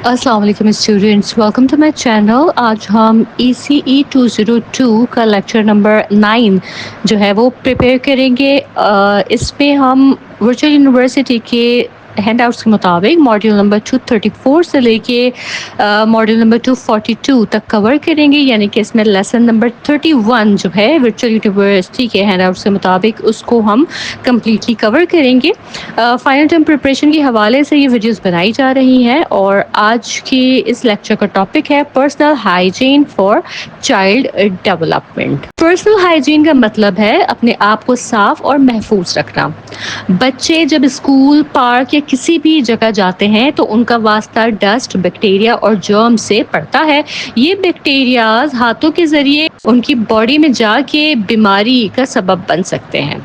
अस्सलाम वालेकुम students, welcome to my channel. आज हम ECE 202 का लेक्चर नंबर 9 जो है वो प्रिपेयर करेंगे। इसमें हम वर्चुअल यूनिवर्सिटी के हैंडआउट्स के मुताबिक मॉड्यूल नंबर 234 से लेके मॉड्यूल नंबर 242 तक कवर करेंगे, यानी कि इसमें लेसन नंबर 31 जो है वर्चुअल यूनिवर्सिटी के हैंडआउट्स के मुताबिक उसको हम कम्प्लीटली कवर करेंगे। फाइनल टर्म प्रिपरेशन के हवाले से ये वीडियोस बनाई जा रही हैं और आज के इस लेक्चर का टॉपिक है personal hygiene for child development. Personal hygiene का मतलब है अपने आप को साफ और महफूज रखना। बच्चे जब स्कूल, पार्क या किसी भी जगह जाते हैं तो उनका वास्ता डस्ट, बैक्टीरिया और जर्म से पड़ता है। ये बैक्टीरियाज हाथों के जरिए उनकी बॉडी में जाके बीमारी का सबब बन सकते हैं।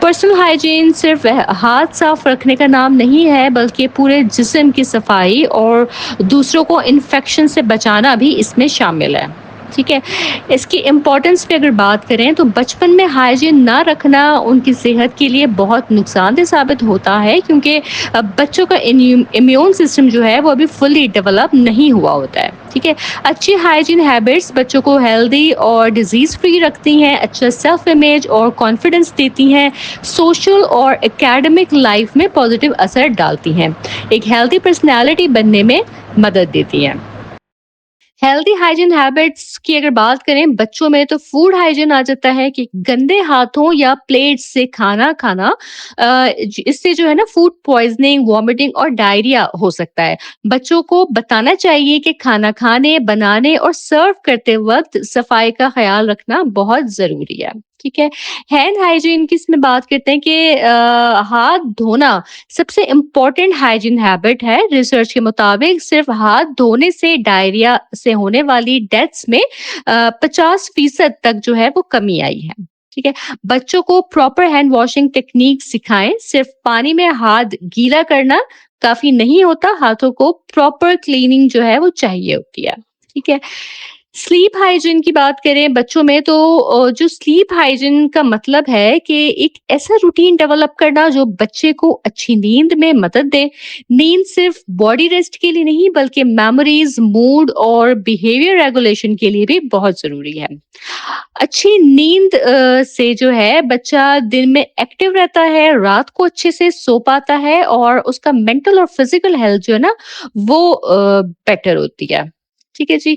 पर्सनल हाइजीन सिर्फ हाथ साफ रखने का नाम नहीं है, बल्कि पूरे जिस्म की सफाई और दूसरों को इन्फेक्शन से बचाना भी इसमें शामिल है। ठीक है, इसकी इम्पोर्टेंस पे अगर बात करें तो बचपन में हाइजीन ना रखना उनकी सेहत के लिए बहुत नुकसानदेह साबित होता है, क्योंकि बच्चों का इम्यून सिस्टम जो है वो अभी फुली डेवलप नहीं हुआ होता है। ठीक है, अच्छी हाइजीन हैबिट्स बच्चों को हेल्दी और डिजीज फ्री रखती हैं, अच्छा सेल्फ इमेज और कॉन्फिडेंस देती हैं, सोशल और एकेडमिक लाइफ में पॉजिटिव असर डालती हैं, एक हेल्दी पर्सनैलिटी बनने में मदद देती हैं। हेल्दी हाइजीन हैबिट्स की अगर बात करें बच्चों में, तो फूड हाइजीन आ जाता है कि गंदे हाथों या प्लेट से खाना खाना, इससे जो है ना फूड पॉइजनिंग, वॉमिटिंग और डायरिया हो सकता है। बच्चों को बताना चाहिए कि खाना खाने, बनाने और सर्व करते वक्त सफाई का ख्याल रखना बहुत जरूरी है। ठीक है, हैंड हाइजीन की इसमें बात करते हैं कि हाथ धोना सबसे इम्पोर्टेंट हाइजीन हैबिट है। रिसर्च के मुताबिक सिर्फ हाथ धोने से डायरिया से होने वाली डेथ्स में 50% तक जो है वो कमी आई है। ठीक है, बच्चों को प्रॉपर हैंड वॉशिंग टेक्निक सिखाएं। सिर्फ पानी में हाथ गीला करना काफी नहीं होता, हाथों को प्रॉपर क्लीनिंग जो है वो चाहिए होती है। ठीक है, स्लीप हाइजीन की बात करें बच्चों में, तो जो स्लीप हाइजीन का मतलब है कि एक ऐसा रूटीन डेवलप करना जो बच्चे को अच्छी नींद में मदद दे। नींद सिर्फ बॉडी रेस्ट के लिए नहीं, बल्कि मेमोरीज, मूड और बिहेवियर रेगुलेशन के लिए भी बहुत जरूरी है। अच्छी नींद से जो है बच्चा दिन में एक्टिव रहता है, रात को अच्छे से सो पाता है और उसका मेंटल और फिजिकल हेल्थ जो है ना वो बेटर होती है। ठीक है जी।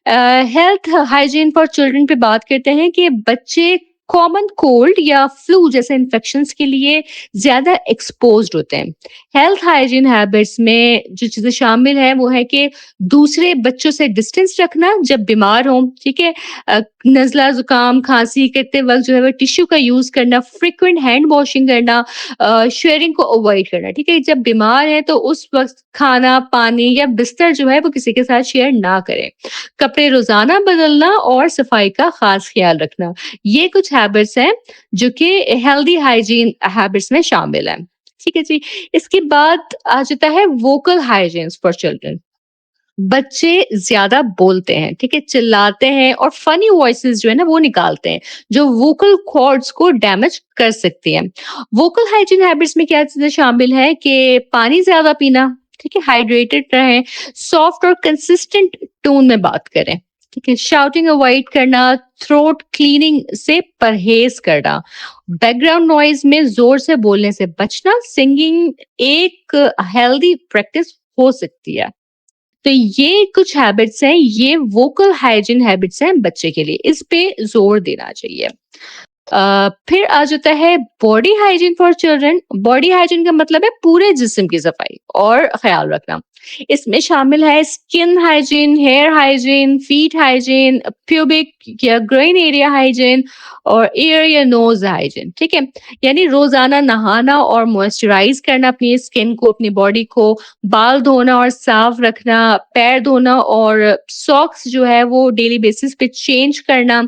हेल्थ हाइजीन फॉर चिल्ड्रन पे बात करते हैं कि बच्चे कॉमन कोल्ड या फ्लू जैसे इन्फेक्शंस के लिए ज्यादा एक्सपोज्ड होते हैं। हेल्थ हाइजीन हैबिट्स में जो चीजें शामिल है वो है कि दूसरे बच्चों से डिस्टेंस रखना जब बीमार हो। ठीक है, नजला, जुकाम, खांसी करते वक्त जो है वो टिश्यू का यूज करना, फ्रिक्वेंट हैंड वॉशिंग करना, शेयरिंग को अवॉइड करना। ठीक है, जब बीमार है तो उस वक्त खाना, पानी या बिस्तर जो है वो किसी के साथ शेयर ना करें। कपड़े रोजाना बदलना और सफाई का खास ख्याल रखना, ये कुछ हैबिट्स हैं जो कि हेल्दी हाइजीन हैबिट्स में शामिल है। ठीक है जी। इसके बाद आ जाता है वोकल हाइजीन फॉर चिल्ड्रन। बच्चे ज्यादा बोलते हैं, ठीक है, चिल्लाते हैं और फनी वॉइसेस जो है ना वो निकालते हैं, जो वोकल कॉर्ड्स को डैमेज कर सकती हैं। वोकल हाइजीन हैबिट्स में क्या चीजें शामिल है कि पानी ज्यादा पीना, ठीक है, हाइड्रेटेड रहें, सॉफ्ट और कंसिस्टेंट टोन में बात करें। ठीक है, शाउटिंग अवॉइड करना, थ्रोट क्लीनिंग से परहेज करना, बैकग्राउंड नॉइज में जोर से बोलने से बचना। सिंगिंग एक हेल्दी प्रैक्टिस हो सकती है। तो ये कुछ हैबिट्स हैं, ये वोकल हाइजीन हैबिट्स हैं बच्चे के लिए, इस पे जोर देना चाहिए। फिर आ जाता है body hygiene for children. Body hygiene का मतलब है पूरे जिस्म की सफाई और ख्याल रखना। इसमें शामिल है skin hygiene, hair hygiene, feet hygiene, pubic या ग्रोइन एरिया हाइजीन और ईयर या नोज हाइजीन। ठीक है, यानी रोजाना नहाना और मॉइस्चराइज करना अपनी स्किन को, अपनी बॉडी को, बाल धोना और साफ रखना, पैर धोना और सॉक्स जो है वो डेली बेसिस पे चेंज करना,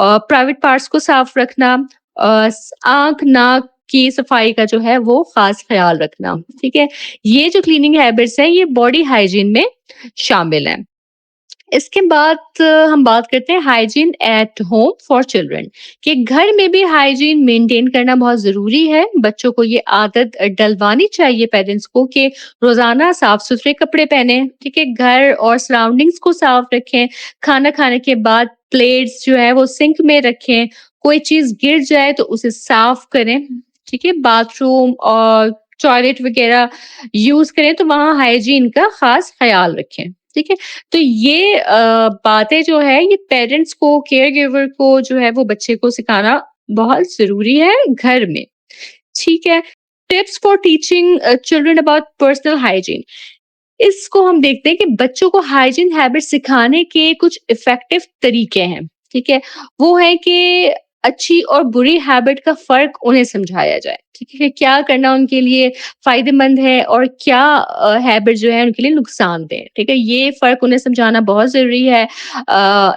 प्राइवेट पार्ट्स को साफ रखना, आंख, नाक की सफाई का जो है वो खास ख्याल रखना। ठीक है, ये जो क्लीनिंग हैबिट्स हैं ये बॉडी हाइजीन में शामिल हैं। इसके बाद हम बात करते हैं hygiene at home for children कि घर में भी हाइजीन मेंटेन करना बहुत ज़रूरी है। बच्चों को ये आदत डलवानी चाहिए पेरेंट्स को कि रोज़ाना साफ-सुथरे कपड़े पहनें, ठीक है? घर और सराउंडिंग्स को साफ रखें, खाना खाने के बाद प्लेट्स जो है वो सिंक में रखें, कोई चीज़ गिर जाए तो उसे साफ करें, ठीक है? बाथरूम और टॉयलेट वगैरह यूज़ करें तो वहाँ हाइजीन का ख़ास ख़्याल रखें, ठीक है? तो ये बातें जो है ये पेरेंट्स को, केयरगिवर को जो है वो बच्चे को सिखाना बहुत ज़रूरी है घर में, ठीक है? Tips for teaching children about personal hygiene. इसको हम देखते हैं कि बच्चों को हाइजीन हैबिट सिखाने के कुछ इफ़ेक्टिव तरीके हैं, ठीक है? वो है कि अच्छी और बुरी हैबिट का फ़र्क उन्हें समझाया जाए, ठीक है? कि क्या करना उनके लिए फ़ायदेमंद है और क्या हैबिट जो है उनके लिए नुकसानदेह है, ठीक है? ये फ़र्क उन्हें समझाना बहुत ज़रूरी है।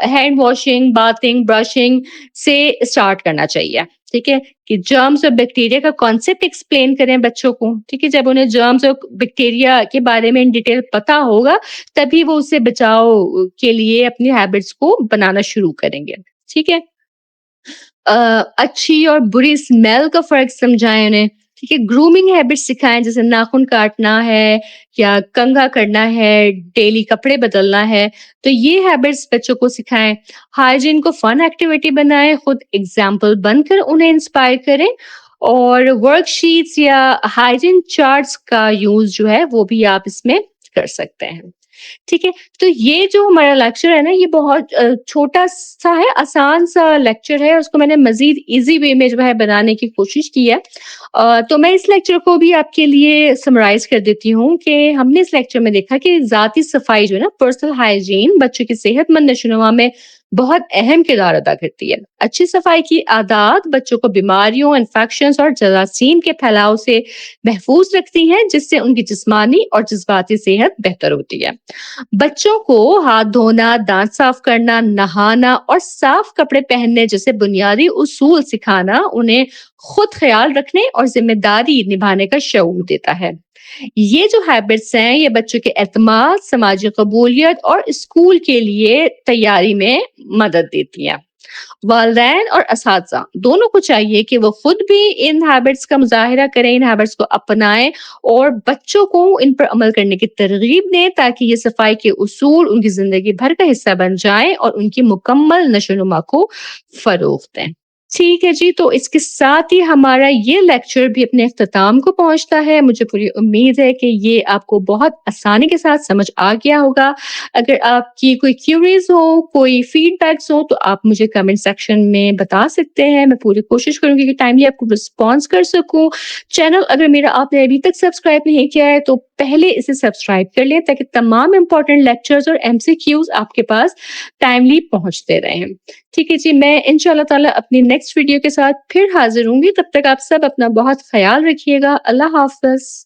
हैंड वॉशिंग, बाथिंग, ब्रशिंग से स्टार्ट करना चाहिए, ठीक है? कि जर्म्स और बैक्टीरिया का कॉन्सेप्ट एक्सप्लेन करें बच्चों को, ठीक है? जब उन्हें जर्म्स और बैक्टीरिया के बारे में इन डिटेल पता होगा, तभी वो उससे बचाव के लिए अपनी हैबिट्स को बनाना शुरू करेंगे, ठीक है? अ, अच्छी और बुरी स्मेल का फ़र्क समझाएँ उन्हें, ठीक है? ग्रूमिंग हैबिट्स सिखाएँ जैसे नाखून काटना है या कंघा करना है, डेली कपड़े बदलना है, तो ये हैबिट्स बच्चों को सिखाएँ। हाइजीन को फन एक्टिविटी बनाएँ, खुद एग्ज़ाम्पल बनकर उन्हें इंस्पायर करें और वर्कशीट्स या हाइजीन चार्ट्स का यूज़ जो है वो भी आप इसमें कर सकते हैं। ठीक है? तो ये जो हमारा लेक्चर है ना, ये बहुत छोटा-सा है, आसान-सा लेक्चर है, उसको मैंने मज़ीद ईज़ी वे में जो है बनाने की कोशिश की है। तो मैं इस लेक्चर को भी आपके लिए समराइज़ कर देती हूँ कि हमने इस लेक्चर में देखा कि ज़ाती सफाई जो है ना, पर्सनल हाइजीन बच्चों की सेहतमंद नशो-नुमा में बहुत अहम किरदार अदा करती है। अच्छी सफाई की आदत बच्चों को बीमारियों, इन्फेक्शंस और जरासीम के फैलाव से महफूज़ रखती हैं, जिससे उनकी जिस्मानी और जज़्बाती सेहत बेहतर होती है। बच्चों को हाथ धोना, दांत साफ करना, नहाना और साफ कपड़े पहनने जैसे बुनियादी उसूल सिखाना उन्हें खुद ख्याल रखने और जिम्मेदारी निभाने का शऊर देता है। ये जो हैबिट्स हैं, ये बच्चों के एतमाद, समाजी कबूलियत और स्कूल के लिए तैयारी में मदद देती हैं। वालिदैन और असातिज़ा दोनों को चाहिए कि वो खुद भी इन हैबिट्स का मुज़ाहिरा करें, इन हैबिट्स को अपनाएँ और बच्चों को इन पर अमल करने की तरगीब दें ताकि ये सफाई के उसूल उनकी ज़िंदगी भर का हिस्सा बन जाएँ और उनकी मुकम्मल नशो-नुमा को फ़रोग़ दें। ठीक है जी, तो इसके साथ ही हमारा ये लेक्चर भी अपने इख्तिताम को पहुँचता है। मुझे पूरी उम्मीद है कि ये आपको बहुत आसानी के साथ समझ आ गया होगा। अगर आपकी कोई क्यूरीज़ हो, कोई फीडबैक्स हो, तो आप मुझे कमेंट सेक्शन में बता सकते हैं। मैं पूरी कोशिश करूँगी कि टाइमली आपको रिस्पॉन्स कर सकूँ। चैनल अगर मेरा आपने अभी तक सब्सक्राइब नहीं किया है, तो पहले इसे सब्सक्राइब कर लें ताकि तमाम इम्पोर्टेंट लेक्चर्स और एमसीक्यूज़ आपके पास टाइमली पहुँचते रहें। ठीक है जी, मैं इंशाअल्लाह ताला अपनी नेक्स्ट वीडियो के साथ फिर हाज़िर होंगी। तब तक आप सब अपना बहुत ख़याल रखिएगा। अल्लाह हाफ़िज़।